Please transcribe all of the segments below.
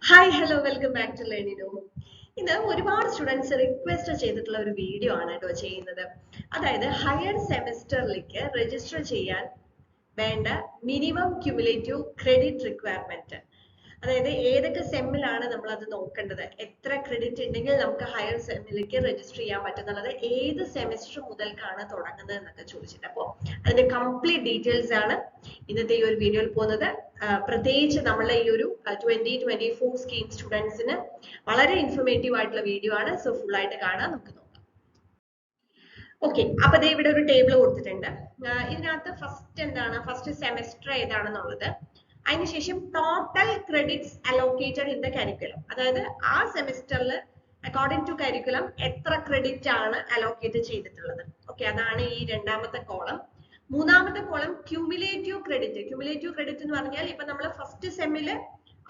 Hi hello welcome back to ലേണിനോ. ഇന്ന് ഒരുപാട് സ്റ്റുഡൻസ് റിക്വസ്റ്റ് ചെയ്തിട്ടുള്ള ഒരു വീഡിയോ ആണ് കേട്ടോ ചെയ്യുന്നത്. അതായത് ഹയർ സെമസ്റ്ററിലേക്ക് രജിസ്റ്റർ ചെയ്യാൻ വേണ്ട മിനിമം ക്യുമുലേറ്റീവ് ക്രെഡിറ്റ് റിക്വയർമെന്റ്. അതായത് ഏതൊക്കെ സെമ്മിലാണ് നമ്മൾ അത് നോക്കേണ്ടത്, എത്ര ക്രെഡിറ്റ് ഉണ്ടെങ്കിൽ നമുക്ക് ഹയർ സെമ്മിലേക്ക് രജിസ്റ്റർ ചെയ്യാൻ പറ്റുന്നുള്ളത്, ഏത് സെമിസ്റ്റർ മുതൽക്കാണ് തുടങ്ങുന്നത് എന്നൊക്കെ ചോദിച്ചിട്ട്. അപ്പോൾ അതിന്റെ കംപ്ലീറ്റ് ഡീറ്റെയിൽസ് ആണ് ഇന്നത്തെ ഈ ഒരു വീഡിയോയിൽ പോകുന്നത്. പ്രത്യേകിച്ച് നമ്മളെ ഈ ഒരു 2024 സ്കീം സ്റ്റുഡൻസിന് വളരെ ഇൻഫോർമേറ്റീവ് ആയിട്ടുള്ള വീഡിയോ ആണ്. സോ ഫുൾ ആയിട്ട് കാണാൻ നമുക്ക് നോക്കാം. ഓക്കെ, അപ്പൊ ദേ ഇവിടെ ഒരു ടേബിൾ കൊടുത്തിട്ടുണ്ട്. ഇതിനകത്ത് ഫസ്റ്റ് സെമസ്റ്റർ ഏതാണെന്നുള്ളത്, അതിനുശേഷം total credits allocated in the curriculum, അതായത് ആ സെമിസ്റ്ററിൽ അക്കോർഡിംഗ് ടു കരിക്കുലം എത്ര ക്രെഡിറ്റ് ആണ് അലോക്കേറ്റ് ചെയ്തിട്ടുള്ളത്. ഓക്കെ, അതാണ് ഈ രണ്ടാമത്തെ കോളം. മൂന്നാമത്തെ column cumulative credit. Cumulative credit എന്ന് പറഞ്ഞാൽ ഇപ്പൊ നമ്മൾ ഫസ്റ്റ് സെമ്മില്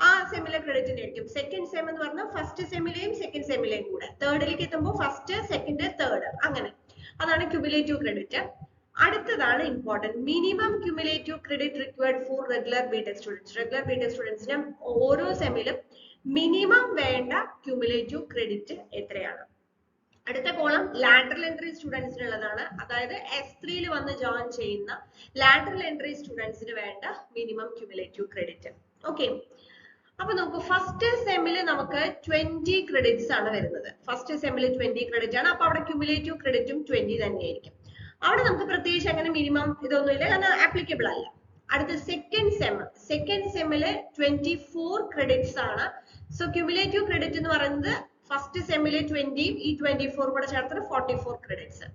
ആ സെമ്മിലെ ക്രെഡിറ്റിന്റെ ആയിരിക്കും. സെക്കൻഡ് സെം എന്ന് പറഞ്ഞാൽ ഫസ്റ്റ് സെമ്മിലെയും സെക്കൻഡ് സെമ്മിലെയും കൂടെ, തേർഡിലേക്ക് എത്തുമ്പോൾ ഫസ്റ്റ് സെക്കൻഡ് തേർഡ്, അങ്ങനെ അതാണ് ക്യൂമുലേറ്റീവ് ക്രെഡിറ്റ്. അടുത്തതാണ് important, minimum cumulative credit required for regular BTech students. Regular BTech സ്റ്റുഡൻസിന് ഓരോ സെമ്മിലും മിനിമം വേണ്ട ക്യുമുലേറ്റീവ് ക്രെഡിറ്റ് എത്രയാണ്. അടുത്ത കോളം ലാറ്ററൽ എൻട്രി സ്റ്റുഡൻസിനുള്ളതാണ്, അതായത് S3 വന്ന് ജോയിൻ ചെയ്യുന്ന ലാറ്ററൽ എൻട്രി സ്റ്റുഡൻസിന് വേണ്ട മിനിമം ക്യുമുലേറ്റീവ് ക്രെഡിറ്റ്. ഓക്കെ, അപ്പൊ നമുക്ക് ഫസ്റ്റ് സെമ്മില് നമുക്ക് 20 ക്രെഡിറ്റ്സ് ആണ് വരുന്നത്. ഫസ്റ്റ് സെമ്മില് 20 ക്രെഡിറ്റ് ആണ്. അപ്പൊ അവിടെ ക്യുമുലേറ്റീവ് ക്രെഡിറ്റും 20 തന്നെയായിരിക്കും. അവിടെ നമുക്ക് പ്രത്യേകിച്ച് അങ്ങനെ മിനിമം ഇതൊന്നുമില്ല, കാരണം ആപ്ലിക്കബിൾ അല്ല. അടുത്ത സെക്കൻഡ് സെമ്മില് 24 ക്രെഡിറ്റ്സ് ആണ്. സോ ക്യുമുലേറ്റീവ് ക്രെഡിറ്റ് എന്ന് പറയുന്നത് ഫസ്റ്റ് സെമ്മില് 20, ഈ 24 കൂടെ ചേർത്ത് 44 ക്രെഡിറ്റ്സ്.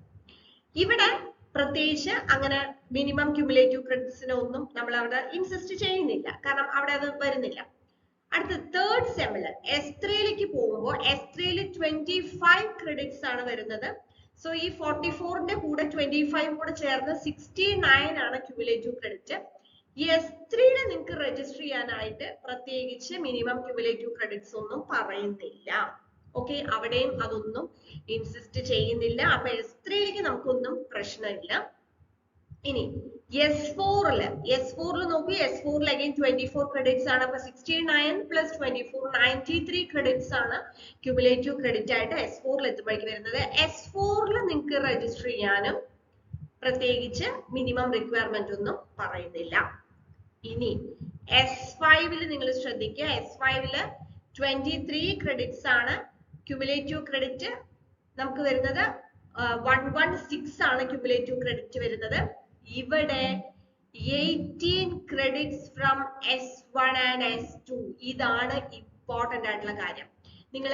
ഇവിടെ പ്രത്യേകിച്ച് അങ്ങനെ മിനിമം ക്യുമുലേറ്റീവ് ക്രെഡിറ്റ്സിനെ ഒന്നും നമ്മൾ അവിടെ ഇൻസിസ്റ്റ് ചെയ്യുന്നില്ല, കാരണം അവിടെ അത് വരുന്നില്ല. അടുത്ത തേർഡ് സെമ്മില് S3ലേക്ക് പോകുമ്പോൾ S3ല് 25 ക്രെഡിറ്റ്സ് ആണ് വരുന്നത്. സോ ഈ 44ന്റെ കൂടെ 25 കൂടെ ചേർന്ന് 69 ആണ് ക്യുമുലേറ്റീവ് ക്രെഡിറ്റ്. S3ല് നിങ്ങൾക്ക് രജിസ്റ്റർ ചെയ്യാനായിട്ട് പ്രത്യേകിച്ച് മിനിമം ക്യുമുലേറ്റീവ് ക്രെഡിറ്റ്സ് ഒന്നും പറയുന്നില്ല. ഓക്കെ, അവിടെയും അതൊന്നും ഇൻസിസ്റ്റ് ചെയ്യുന്നില്ല. അപ്പൊ S3ലേക്ക് നമുക്കൊന്നും പ്രശ്നമില്ല. ഇനി S4ല് നോക്കൂ, S4ൽ അഗൈൻ 24 ക്രെഡിറ്റ്സ് ആണ്. അപ്പൊ 69 പ്ലസ് 24 93 ക്രെഡിറ്റ്സ് ആണ് ക്യുമുലേറ്റീവ് ക്രെഡിറ്റ് ആയിട്ട് S4ൽ എത്തുമ്പോഴേക്ക് വരുന്നത്. S4ൽ നിങ്ങൾക്ക് രജിസ്റ്റർ ചെയ്യാനും പ്രത്യേകിച്ച് മിനിമം റിക്വയർമെന്റ് ഒന്നും പറയുന്നില്ല. ഇനി S5ൽ നിങ്ങൾ ശ്രദ്ധിക്കുക, S5ല് 23 ക്രെഡിറ്റ്സ് ആണ് ക്യുമുലേറ്റീവ് ക്രെഡിറ്റ് നമുക്ക് വരുന്നത്. 116 ആണ് ക്യുമുലേറ്റീവ് ക്രെഡിറ്റ് വരുന്നത്. ഇവിടെ 18 credits from S1 and S2. ഇതാണ് ഇമ്പോർട്ടന്റ് ആയിട്ടുള്ള കാര്യം. നിങ്ങൾ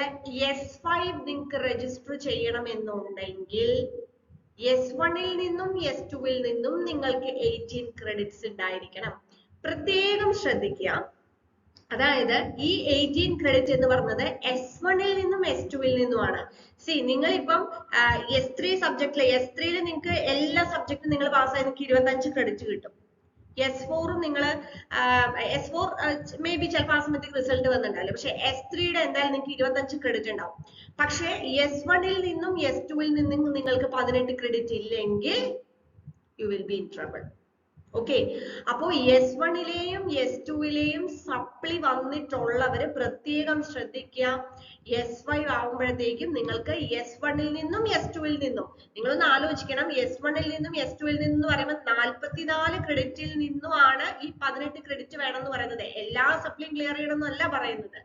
S5 നിങ്ങൾക്ക് രജിസ്റ്റർ ചെയ്യണമെന്നുണ്ടെങ്കിൽ S1ൽ നിന്നും S2ൽ നിന്നും നിങ്ങൾക്ക് 18 ക്രെഡിറ്റ്സ് ഉണ്ടായിരിക്കണം. പ്രത്യേകം ശ്രദ്ധിക്കുക, അതായത് ഈ 18 ക്രെഡിറ്റ് എന്ന് പറഞ്ഞത് S1ൽ നിന്നും S2ൽ നിന്നുമാണ്. നിങ്ങൾ ഇപ്പം S3 സബ്ജക്റ്റില് S3ല് നിങ്ങൾക്ക് എല്ലാ സബ്ജക്റ്റും നിങ്ങൾ പാസ്സായി നിങ്ങൾക്ക് 25 ക്രെഡിറ്റ് കിട്ടും. S4 നിങ്ങൾ S4 മേ ബി ചിലപ്പോൾ ആ സമയത്തേക്ക് റിസൾട്ട് വന്നിട്ടുണ്ടാവില്ല, പക്ഷെ S3യുടെ എന്തായാലും നിങ്ങൾക്ക് 25 ക്രെഡിറ്റ് ഉണ്ടാവും. പക്ഷെ S1ൽ നിന്നും S2ൽ നിന്നും നിങ്ങൾക്ക് 18 ക്രെഡിറ്റ് ഇല്ലെങ്കിൽ you will be in trouble. Okay, അപ്പോ S1ലെയും S2ലെയും സപ്ലി വന്നിട്ടുള്ളവര് പ്രത്യേകം ശ്രദ്ധിക്കുക. S5 ആവുമ്പോഴത്തേക്കും നിങ്ങൾക്ക് S1ൽ നിന്നും S2ൽ നിന്നും നിങ്ങളൊന്ന് ആലോചിക്കണം, S1ൽ നിന്നും S2ൽ നിന്നും പറയുമ്പോൾ 44 ക്രെഡിറ്റിൽ നിന്നുമാണ് ഈ 18 ക്രെഡിറ്റ് വേണം എന്ന് പറയുന്നത്. എല്ലാ സപ്ലിയും ക്ലിയർ ചെയ്യണമെന്നല്ല പറയുന്നത്.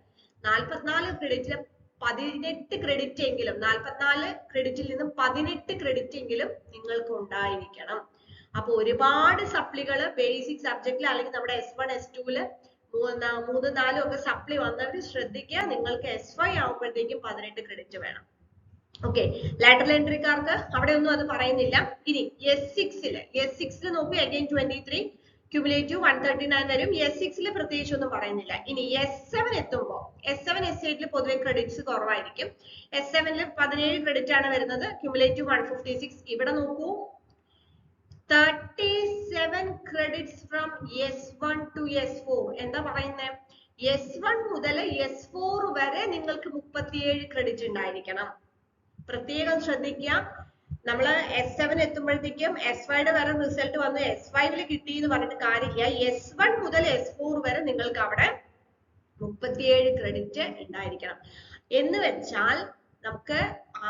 44 ക്രെഡിറ്റില് 18 ക്രെഡിറ്റ് എങ്കിലും, 44 ക്രെഡിറ്റിൽ നിന്നും 18 ക്രെഡിറ്റ് എങ്കിലും നിങ്ങൾക്ക് ഉണ്ടായിരിക്കണം. അപ്പൊ ഒരുപാട് സപ്ലികള് ബേസിക് സബ്ജക്റ്റിൽ അല്ലെങ്കിൽ നമ്മുടെ S1 S2ല് 3, 4 ഒക്കെ സപ്ലി വന്നവര് ശ്രദ്ധിക്കുക, നിങ്ങൾക്ക് S5 ആവുമ്പോഴത്തേക്കും 18 ക്രെഡിറ്റ് വേണം. ഓക്കെ, ലാറ്ററൽ എൻട്രിക്കാർക്ക് അവിടെ ഒന്നും അത് പറയുന്നില്ല. ഇനി S6ല് നോക്കൂ, അഗൈൻ 23 ക്യുമുലേറ്റീവ് 139 വരും. S6ല് പ്രത്യേകിച്ച് ഒന്നും പറയുന്നില്ല. ഇനി S7 എത്തുമ്പോൾ S7 S8ല് പൊതുവെ ക്രെഡിറ്റ്സ് കുറവായിരിക്കും. S7ല് 17 ക്രെഡിറ്റ് ആണ് വരുന്നത്, ക്യുമുലേറ്റീവ് 156. ഇവിടെ നോക്കൂ, 37 credits from S1 to S4. എന്താ പറയുന്നത്, S1 മുതൽ S4 വരെ നിങ്ങൾക്ക് 37 ക്രെഡിറ്റ് ഉണ്ടായിരിക്കണം. പ്രത്യേകം ശ്രദ്ധിക്കുക, നമ്മള് S7 എത്തുമ്പോഴത്തേക്കും S5യുടെ വരെ റിസൾട്ട് വന്ന് S5ല് കിട്ടി എന്ന് പറഞ്ഞിട്ട് കാര്യമില്ല. S1 മുതൽ S4 വരെ നിങ്ങൾക്ക് അവിടെ 37 ക്രെഡിറ്റ് ഉണ്ടായിരിക്കണം. എന്ന് വെച്ചാൽ നമുക്ക്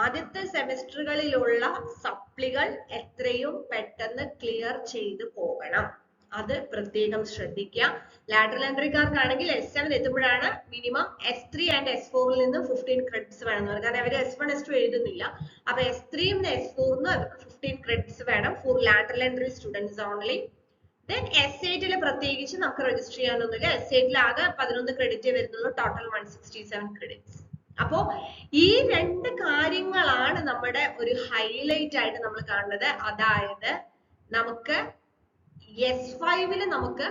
ആദ്യത്തെ സെമിസ്റ്ററുകളിലുള്ള സപ്ലികൾ എത്രയും പെട്ടെന്ന് ക്ലിയർ ചെയ്ത് പോകണം. അത് പ്രത്യേകം ശ്രദ്ധിക്കുക. ലാറ്ററൽ എൻട്രിക്കാർക്കാണെങ്കിൽ S7 എത്തുമ്പോഴാണ് മിനിമം S3 ആൻഡ് S4ൽ നിന്ന് 15 ക്രെഡിറ്റ്സ് വേണം. കാരണം അവർ S1 S2 എഴുതുന്നില്ല. അപ്പൊ S3യും S4നും അവർക്ക് 15 ക്രെഡിറ്റ്സ് വേണം for lateral entry students only. Then S8 പ്രത്യേകിച്ച് നമുക്ക് രജിസ്റ്റർ ചെയ്യാനൊന്നുമില്ല. S8 ആകെ 11 ക്രെഡിറ്റ് വരുന്നുള്ളൂ, ടോട്ടൽ 167 ക്രെഡിറ്റ്സ്. അപ്പോ ഈ രണ്ട് കാര്യങ്ങളാണ് നമ്മുടെ ഒരു ഹൈലൈറ്റ് ആയിട്ട് നമ്മൾ കാണുന്നത്. അതായത് നമുക്ക് S5 നമുക്ക്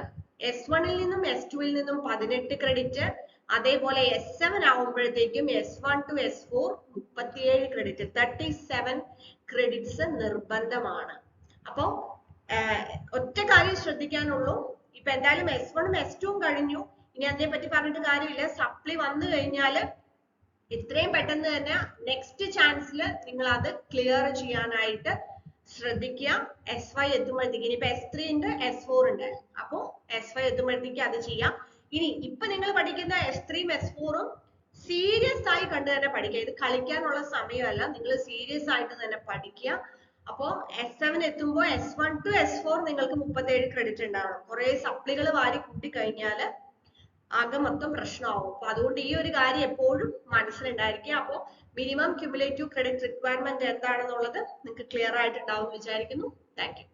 S1ൽ നിന്നും S2ൽ നിന്നും 18 ക്രെഡിറ്റ്, അതേപോലെ S7 ആവുമ്പോഴത്തേക്കും S1 to S4 37 credit, 37 credits നിർബന്ധമാണ്. അപ്പോ ഒറ്റ കാര്യം ശ്രദ്ധിക്കാനുള്ളൂ. ഇപ്പൊ എന്തായാലും S1ഉം S2ഉം കഴിഞ്ഞു, ഇനി അതിനെ പറ്റി പറഞ്ഞിട്ട് കാര്യമില്ല. സപ്ലി വന്നു കഴിഞ്ഞാൽ ഇത്രയും പെട്ടെന്ന് തന്നെ നെക്സ്റ്റ് ചാൻസിൽ നിങ്ങൾ അത് ക്ലിയർ ചെയ്യാനായിട്ട് ശ്രദ്ധിക്കുക. S5 എത്തുമ്പോഴത്തേക്ക് ഇനിയിപ്പോ S3 ഉണ്ട്, S4 ഉണ്ട്. അപ്പോ S5 എത്തുമ്പോഴത്തേക്ക് അത് ചെയ്യാം. ഇനി ഇപ്പൊ നിങ്ങൾ പഠിക്കുന്ന S3ഉം S4ഉം സീരിയസ് ആയി കണ്ടു തന്നെ പഠിക്കുക. ഇത് കളിക്കാനുള്ള സമയമല്ല, നിങ്ങൾ സീരിയസ് ആയിട്ട് തന്നെ പഠിക്കുക. അപ്പോ S7 എത്തുമ്പോൾ S1 to S4 നിങ്ങൾക്ക് 37 ക്രെഡിറ്റ് ഉണ്ടാവണം. കുറെ സപ്ലികൾ വാരി കൂട്ടി കഴിഞ്ഞാൽ ആകെ മൊത്തം പ്രശ്നമാവും. അപ്പൊ അതുകൊണ്ട് ഈ ഒരു കാര്യം എപ്പോഴും മനസ്സിലുണ്ടായിരിക്കുക. അപ്പോൾ മിനിമം ക്യുമുലേറ്റീവ് ക്രെഡിറ്റ് റിക്വയർമെന്റ് എന്താണെന്നുള്ളത് നിങ്ങൾക്ക് ക്ലിയർ ആയിട്ടുണ്ടാവും എന്ന് വിചാരിക്കുന്നു. Thank you.